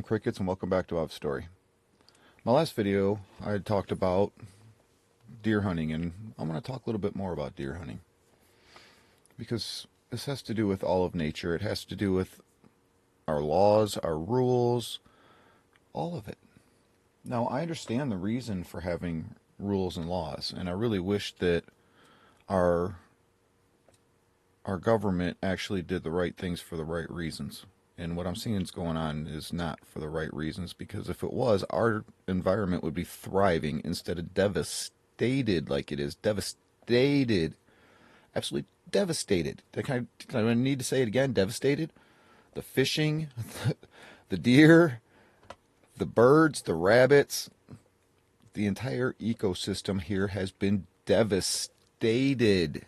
Crickets, and welcome back to Ov's Story. My last video, I had talked about deer hunting, and I'm going to talk a little bit more about deer hunting. Because this has to do with all of nature. It has to do with our laws, our rules, all of it. Now, I understand the reason for having rules and laws, and I really wish that our government actually did the right things for the right reasons. And what I'm seeing is going on is not for the right reasons, because if it was, our environment would be thriving instead of devastated like it is. Devastated. Absolutely devastated. Can I need to say it again? Devastated? The fishing, the deer, the birds, the rabbits, the entire ecosystem here has been devastated.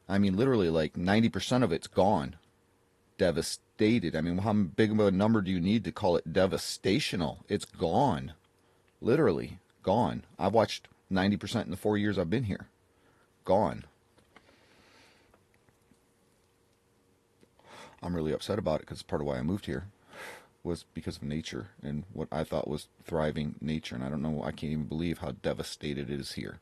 I mean, literally, like 90% of it's gone. Devastated. I mean, how big of a number do you need to call it devastational? It's gone. Literally, gone. I've watched 90% in the 4 years I've been here. Gone. I'm really upset about it because part of why I moved here was because of nature and what I thought was thriving nature. And I don't know, I can't even believe how devastated it is here.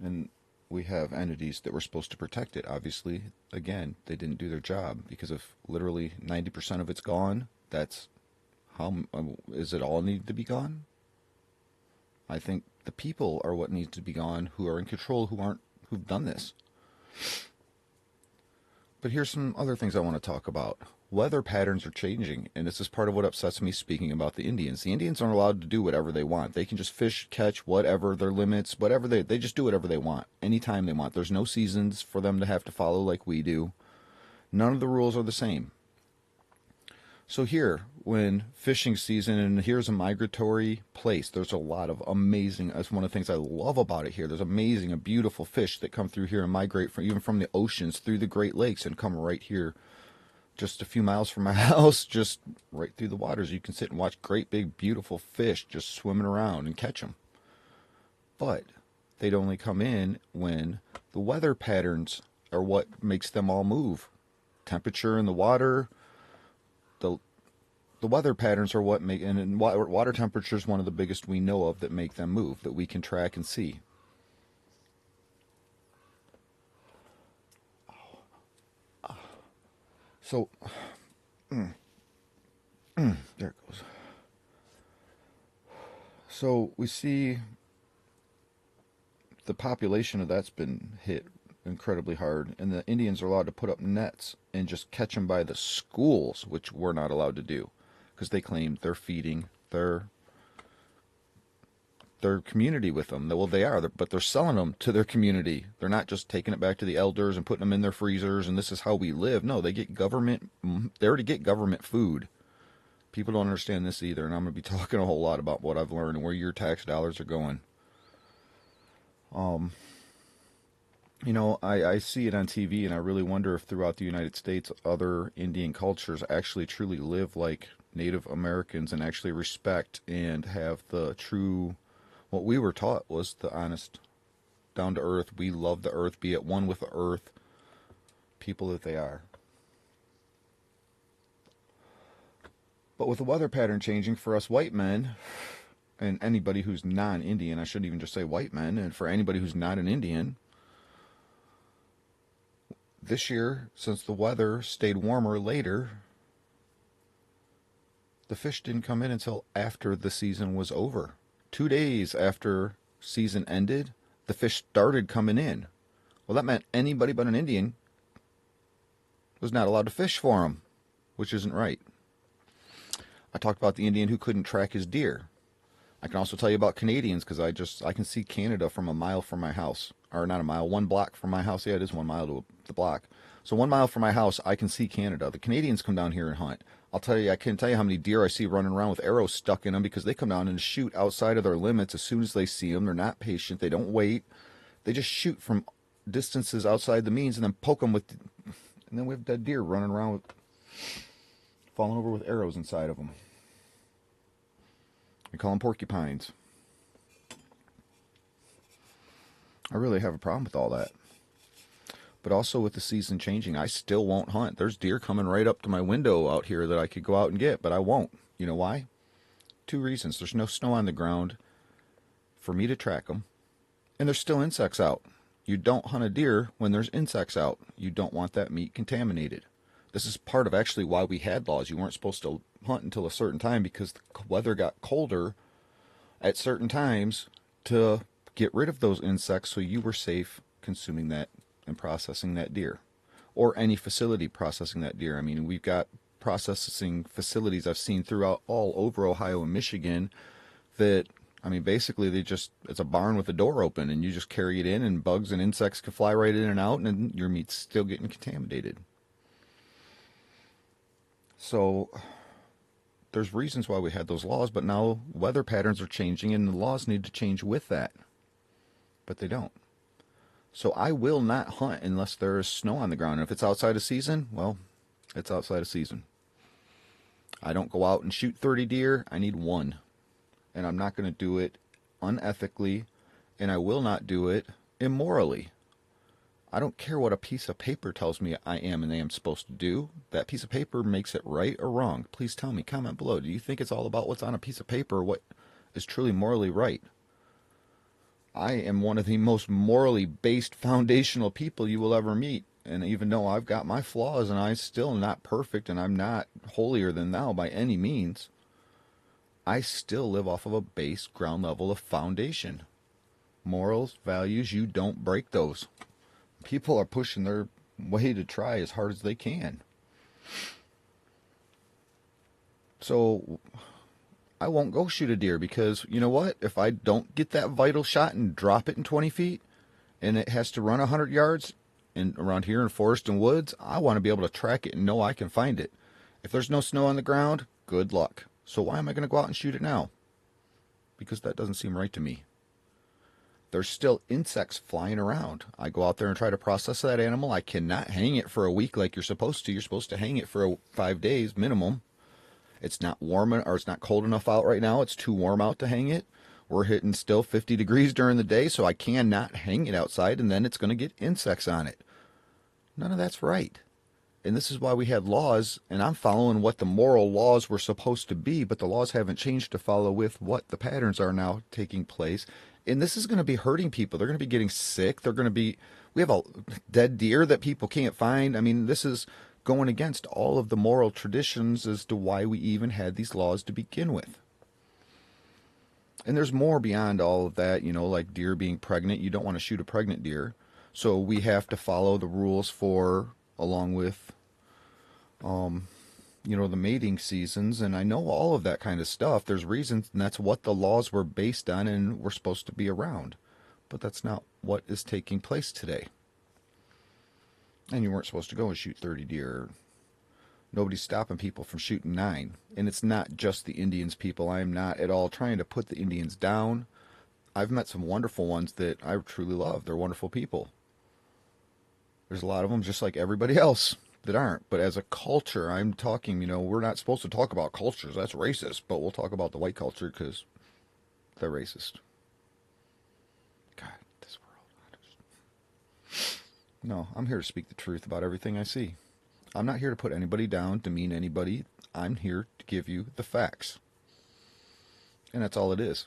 And we have entities that were supposed to protect it. Obviously, again, they didn't do their job, because if literally 90% of it's gone, that's how is it all need to be gone? I think the people are what needs to be gone, who are in control, who've done this. But here's some other things I want to talk about. Weather patterns are changing, and this is part of what upsets me speaking about the Indians. The Indians aren't allowed to do whatever they want. They can just fish, catch, whatever, their limits, whatever they just do whatever they want, anytime they want. There's no seasons for them to have to follow like we do. None of the rules are the same. So here, when fishing season, and here's a migratory place, there's a lot of amazing, that's one of the things I love about it here. There's amazing and beautiful fish that come through here and migrate from, even from the oceans through the Great Lakes, and come right here just a few miles from my house, just right through the waters. You can sit and watch great big beautiful fish just swimming around and catch them. But they'd only come in when the weather patterns are what makes them all move. Temperature in the water, the weather patterns are what make, and water temperature is one of the biggest we know of that make them move, that we can track and see. So, there it goes. So we see the population of that's been hit incredibly hard, and the Indians are allowed to put up nets and just catch them by the schools, which we're not allowed to do, because they claim they're feeding their community with them. Well, they are, but they're selling them to their community. They're not just taking it back to the elders and putting them in their freezers, and this is how we live. No, they get government, they already get government food. People don't understand this either, and I'm going to be talking a whole lot about what I've learned and where your tax dollars are going. You know, I see it on TV, and I really wonder if throughout the United States, other Indian cultures actually truly live like Native Americans and actually respect and have the true, what we were taught was the honest, down to earth, we love the earth, be at one with the earth, people that they are. But with the weather pattern changing for us white men, and anybody who's non-Indian, I shouldn't even just say white men, and for anybody who's not an Indian, this year, since the weather stayed warmer later, the fish didn't come in until after the season was over. 2 days after season ended, the fish started coming in. Well, that meant anybody but an Indian was not allowed to fish for them, which isn't right. I talked about the Indian who couldn't track his deer. I can also tell you about Canadians, because I can see Canada from a mile from my house. Or not a mile, 1 block from my house. Yeah, it is 1 mile to the block. So 1 mile from my house, I can see Canada. The Canadians come down here and hunt. I'll tell you, I can't tell you how many deer I see running around with arrows stuck in them, because they come down and shoot outside of their limits as soon as they see them. They're not patient. They don't wait. They just shoot from distances outside the means and then poke them with, and then we have dead deer running around with, falling over with arrows inside of them. We call them porcupines. I really have a problem with all that. But also with the season changing, I still won't hunt. There's deer coming right up to my window out here that I could go out and get, but I won't. You know why? Two reasons. There's no snow on the ground for me to track them, and there's still insects out. You don't hunt a deer when there's insects out. You don't want that meat contaminated. This is part of actually why we had laws. You weren't supposed to hunt until a certain time because the weather got colder at certain times to get rid of those insects so you were safe consuming that and processing that deer, or any facility processing that deer. I mean, we've got processing facilities I've seen throughout all over Ohio and Michigan that, I mean, basically it's a barn with a door open and you just carry it in and bugs and insects can fly right in and out and your meat's still getting contaminated. So there's reasons why we had those laws, but now weather patterns are changing and the laws need to change with that. But they don't. So I will not hunt unless there is snow on the ground. And if it's outside of season, well, it's outside of season. I don't go out and shoot 30 deer. I need one. And I'm not going to do it unethically, and I will not do it immorally. I don't care what a piece of paper tells me I am and I am supposed to do. That piece of paper makes it right or wrong. Please tell me. Comment below. Do you think it's all about what's on a piece of paper or what is truly morally right? I am one of the most morally based foundational people you will ever meet. And even though I've got my flaws and I'm still not perfect and I'm not holier than thou by any means, I still live off of a base ground level of foundation. Morals, values, you don't break those. People are pushing their way to try as hard as they can. So I won't go shoot a deer because, you know what? If I don't get that vital shot and drop it in 20 feet and it has to run 100 yards and around here in forest and woods, I want to be able to track it and know I can find it. If there's no snow on the ground, good luck. So why am I going to go out and shoot it now? Because that doesn't seem right to me. There's still insects flying around. I go out there and try to process that animal. I cannot hang it for a week like you're supposed to. You're supposed to hang it for 5 days minimum. It's not warm or it's not cold enough out right now. It's too warm out to hang it. We're hitting still 50 degrees during the day, so I cannot hang it outside, and then it's going to get insects on it. None of that's right. And this is why we had laws, and I'm following what the moral laws were supposed to be, but the laws haven't changed to follow with what the patterns are now taking place. And this is going to be hurting people. They're going to be getting sick. We have a dead deer that people can't find. I mean, this is going against all of the moral traditions as to why we even had these laws to begin with. And there's more beyond all of that, you know, like deer being pregnant. You don't want to shoot a pregnant deer. So we have to follow the rules along with, you know, the mating seasons. And I know all of that kind of stuff. There's reasons, and that's what the laws were based on and were supposed to be around. But that's not what is taking place today. And you weren't supposed to go and shoot 30 deer. Nobody's stopping people from shooting 9. And it's not just the Indians, people. I am not at all trying to put the Indians down. I've met some wonderful ones that I truly love. They're wonderful people. There's a lot of them just like everybody else that aren't. But as a culture, I'm talking, you know, we're not supposed to talk about cultures. That's racist. But we'll talk about the white culture because they're racist. God, this world. No, I'm here to speak the truth about everything I see. I'm not here to put anybody down, demean anybody. I'm here to give you the facts. And that's all it is.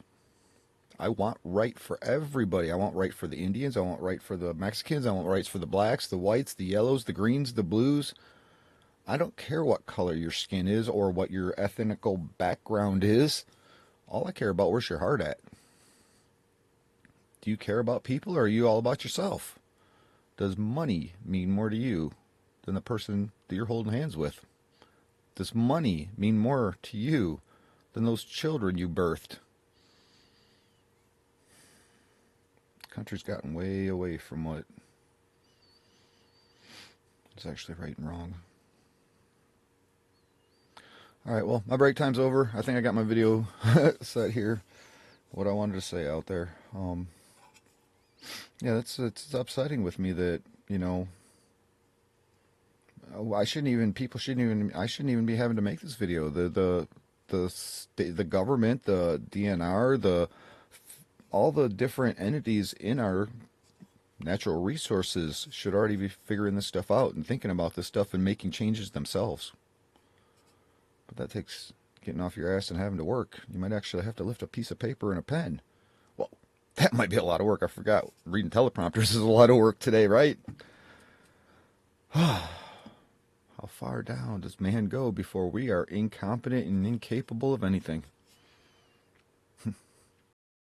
I want right for everybody. I want right for the Indians. I want right for the Mexicans. I want rights for the blacks, the whites, the yellows, the greens, the blues. I don't care what color your skin is or what your ethnical background is. All I care about, where's your heart at? Do you care about people or are you all about yourself? Does money mean more to you than the person that you're holding hands with? Does money mean more to you than those children you birthed? The country's gotten way away from what is actually right and wrong. Alright, well, my break time's over. I think I got my video set here. What I wanted to say out there. Yeah, it's upsetting with me that, you know, I shouldn't even be having to make this video. The government, the DNR, all the different entities in our Natural resources should already be figuring this stuff out and thinking about this stuff and making changes themselves. But that takes getting off your ass and having to work. You might actually have to lift a piece of paper and a pen. Well, that might be a lot of work. I forgot. Reading teleprompters is a lot of work today, right? How far down does man go before we are incompetent and incapable of anything?